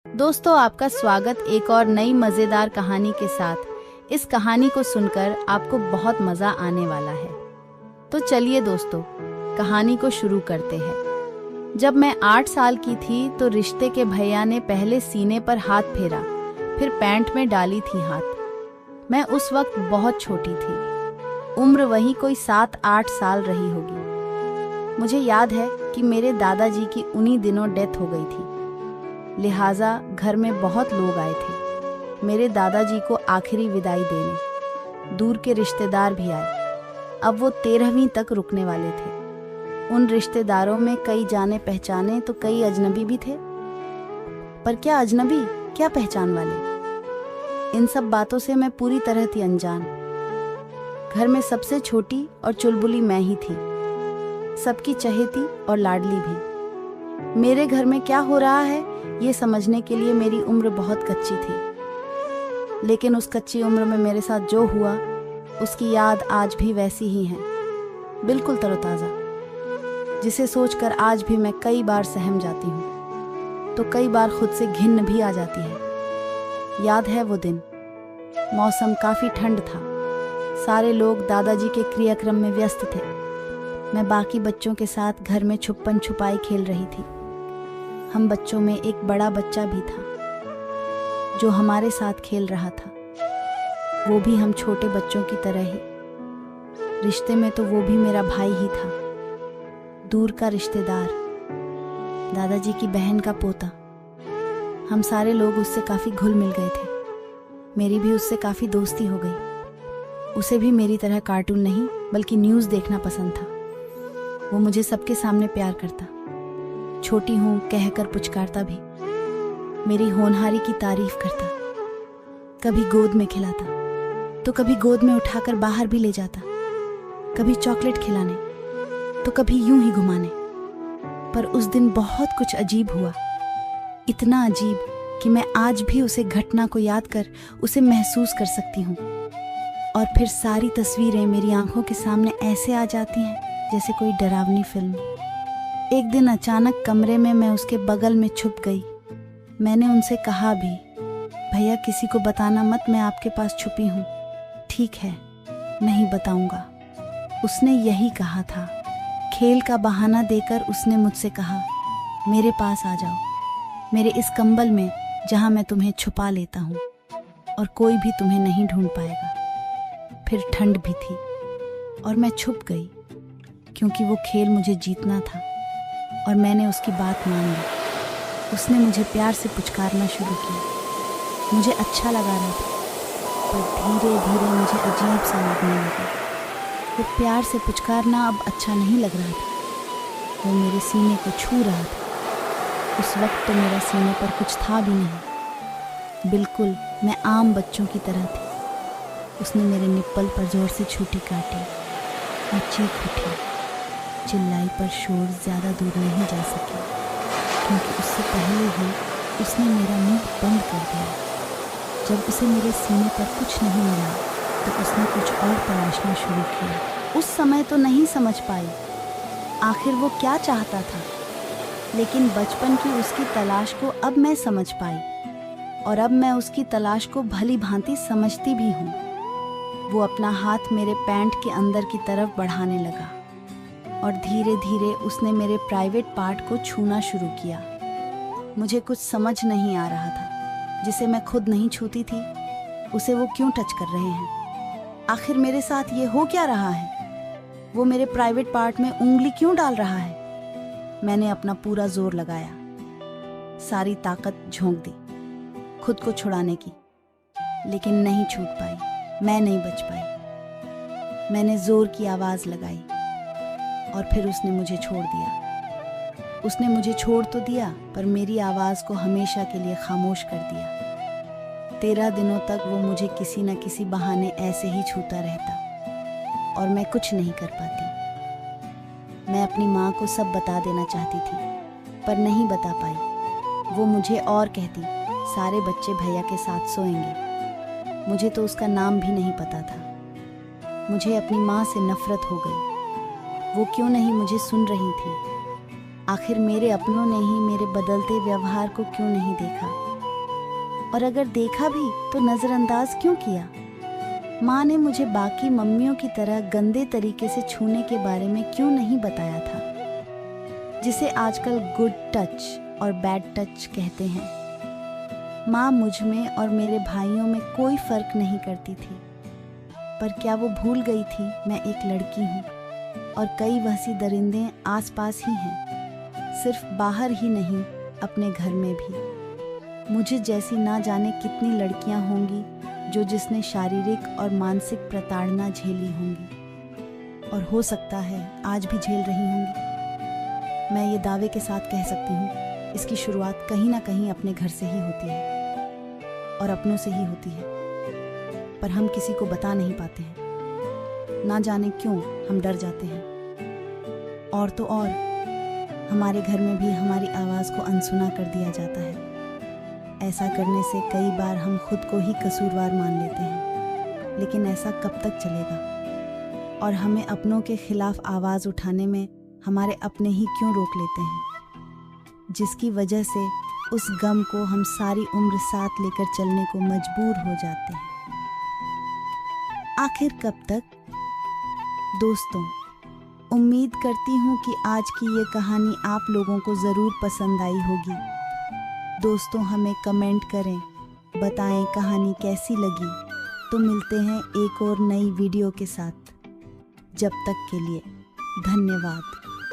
दोस्तों, आपका स्वागत एक और नई मज़ेदार कहानी के साथ। इस कहानी को सुनकर आपको बहुत मज़ा आने वाला है। तो चलिए दोस्तों, कहानी को शुरू करते हैं। जब मैं 8 साल की थी तो रिश्ते के भैया ने पहले सीने पर हाथ फेरा, फिर पैंट में डाली थी हाथ। मैं उस वक्त बहुत छोटी थी, उम्र वही कोई 7-8 साल रही होगी। मुझे याद है कि मेरे दादाजी की उन्हीं दिनों डेथ हो गई थी, लिहाजा घर में बहुत लोग आए थे मेरे दादाजी को आखिरी विदाई देने। दूर के रिश्तेदार भी आए। अब वो 13वीं तक रुकने वाले थे। उन रिश्तेदारों में कई जाने पहचाने तो कई अजनबी भी थे। पर क्या अजनबी, क्या पहचान वाले, इन सब बातों से मैं पूरी तरह थी अनजान। घर में सबसे छोटी और चुलबुली मैं ही थी, सबकी चहेती और लाडली भी। मेरे घर में क्या हो रहा है ये समझने के लिए मेरी उम्र बहुत कच्ची थी, लेकिन उस कच्ची उम्र में मेरे साथ जो हुआ उसकी याद आज भी वैसी ही है, बिल्कुल तरोताज़ा, जिसे सोचकर आज भी मैं कई बार सहम जाती हूँ तो कई बार खुद से घिन भी आ जाती है। याद है वो दिन, मौसम काफ़ी ठंड था, सारे लोग दादाजी के क्रियाक्रम में व्यस्त थे। मैं बाकी बच्चों के साथ घर में छुपन छुपाई खेल रही थी। हम बच्चों में एक बड़ा बच्चा भी था जो हमारे साथ खेल रहा था, वो भी हम छोटे बच्चों की तरह ही। रिश्ते में तो वो भी मेरा भाई ही था, दूर का रिश्तेदार, दादाजी की बहन का पोता। हम सारे लोग उससे काफ़ी घुल मिल गए थे। मेरी भी उससे काफ़ी दोस्ती हो गई। उसे भी मेरी तरह कार्टून नहीं बल्कि न्यूज़ देखना पसंद था। वो मुझे सबके सामने प्यार करता, छोटी हूँ कहकर पुचकारता भी, मेरी होनहारी की तारीफ करता, कभी गोद में खिलाता तो कभी गोद में उठाकर बाहर भी ले जाता, कभी चॉकलेट खिलाने तो कभी यूं ही घुमाने। पर उस दिन बहुत कुछ अजीब हुआ, इतना अजीब कि मैं आज भी उसे घटना को याद कर उसे महसूस कर सकती हूँ। और फिर सारी तस्वीरें मेरी आंखों के सामने ऐसे आ जाती हैं जैसे कोई डरावनी फिल्म। एक दिन अचानक कमरे में मैं उसके बगल में छुप गई। मैंने उनसे कहा भी, भैया किसी को बताना मत, मैं आपके पास छुपी हूँ। ठीक है, नहीं बताऊंगा। उसने यही कहा था। खेल का बहाना देकर उसने मुझसे कहा, मेरे पास आ जाओ, मेरे इस कंबल में जहाँ मैं तुम्हें छुपा लेता हूँ और कोई भी तुम्हें नहीं ढूंढ पाएगा। फिर ठंड भी थी और मैं छुप गई, क्योंकि वो खेल मुझे जीतना था और मैंने उसकी बात मान ली। उसने मुझे प्यार से पुचकारना शुरू किया। मुझे अच्छा लगा रहा था, पर धीरे धीरे मुझे अजीब सा लगने लगा। वो प्यार से पुचकारना अब अच्छा नहीं लग रहा था। वो मेरे सीने को छू रहा था। उस वक्त तो मेरा सीने पर कुछ था भी नहीं, बिल्कुल मैं आम बच्चों की तरह थी। उसने मेरे निप्पल पर जोर से छूटी काटी। मैं चीख उठी, चिल्लाई, पर शोर ज़्यादा दूर नहीं जा सकी, क्योंकि उससे पहले ही उसने मेरा मुंह बंद कर दिया। जब उसे मेरे सीने पर कुछ नहीं मिला तो उसने कुछ और तलाशना शुरू किया। उस समय तो नहीं समझ पाई आखिर वो क्या चाहता था, लेकिन बचपन की उसकी तलाश को अब मैं समझ पाई और अब मैं उसकी तलाश को भली भांति समझती भी हूँ। वो अपना हाथ मेरे पैंट के अंदर की तरफ बढ़ाने लगा और धीरे धीरे उसने मेरे प्राइवेट पार्ट को छूना शुरू किया। मुझे कुछ समझ नहीं आ रहा था, जिसे मैं खुद नहीं छूती थी उसे वो क्यों टच कर रहे हैं। आखिर मेरे साथ ये हो क्या रहा है? वो मेरे प्राइवेट पार्ट में उंगली क्यों डाल रहा है? मैंने अपना पूरा जोर लगाया, सारी ताकत झोंक दी खुद को छुड़ाने की, लेकिन नहीं छूट पाई, मैं नहीं बच पाई। मैंने जोर की आवाज़ लगाई और फिर उसने मुझे छोड़ दिया। उसने मुझे छोड़ तो दिया, पर मेरी आवाज़ को हमेशा के लिए खामोश कर दिया। 13 दिनों तक वो मुझे किसी न किसी बहाने ऐसे ही छूता रहता और मैं कुछ नहीं कर पाती। मैं अपनी माँ को सब बता देना चाहती थी, पर नहीं बता पाई। वो मुझे और कहती, सारे बच्चे भैया के साथ सोएंगे। मुझे तो उसका नाम भी नहीं पता था। मुझे अपनी माँ से नफरत हो गई। वो क्यों नहीं मुझे सुन रही थी? आखिर मेरे अपनों ने ही मेरे बदलते व्यवहार को क्यों नहीं देखा? और अगर देखा भी तो नज़रअंदाज क्यों किया? माँ ने मुझे बाकी मम्मियों की तरह गंदे तरीके से छूने के बारे में क्यों नहीं बताया था, जिसे आजकल गुड टच और बैड टच कहते हैं। माँ मुझ में और मेरे भाइयों में कोई फर्क नहीं करती थी, पर क्या वो भूल गई थी मैं एक लड़की हूँ और कई वहशी दरिंदे आसपास ही हैं, सिर्फ बाहर ही नहीं अपने घर में भी। मुझे जैसी ना जाने कितनी लड़कियाँ होंगी जो जिसने शारीरिक और मानसिक प्रताड़ना झेली होंगी और हो सकता है आज भी झेल रही होंगी। मैं ये दावे के साथ कह सकती हूँ, इसकी शुरुआत कहीं ना कहीं अपने घर से ही होती है और अपनों से ही होती है, पर हम किसी को बता नहीं पाते हैं। ना जाने क्यों हम डर जाते हैं। और तो और हमारे घर में भी हमारी आवाज़ को अनसुना कर दिया जाता है। ऐसा करने से कई बार हम खुद को ही कसूरवार मान लेते हैं, लेकिन ऐसा कब तक चलेगा? और हमें अपनों के खिलाफ आवाज़ उठाने में हमारे अपने ही क्यों रोक लेते हैं, जिसकी वजह से उस गम को हम सारी उम्र साथ लेकर चलने को मजबूर हो जाते हैं। आखिर कब तक? दोस्तों, उम्मीद करती हूँ कि आज की ये कहानी आप लोगों को ज़रूर पसंद आई होगी। दोस्तों, हमें कमेंट करें, बताएं कहानी कैसी लगी। तो मिलते हैं एक और नई वीडियो के साथ। जब तक के लिए धन्यवाद।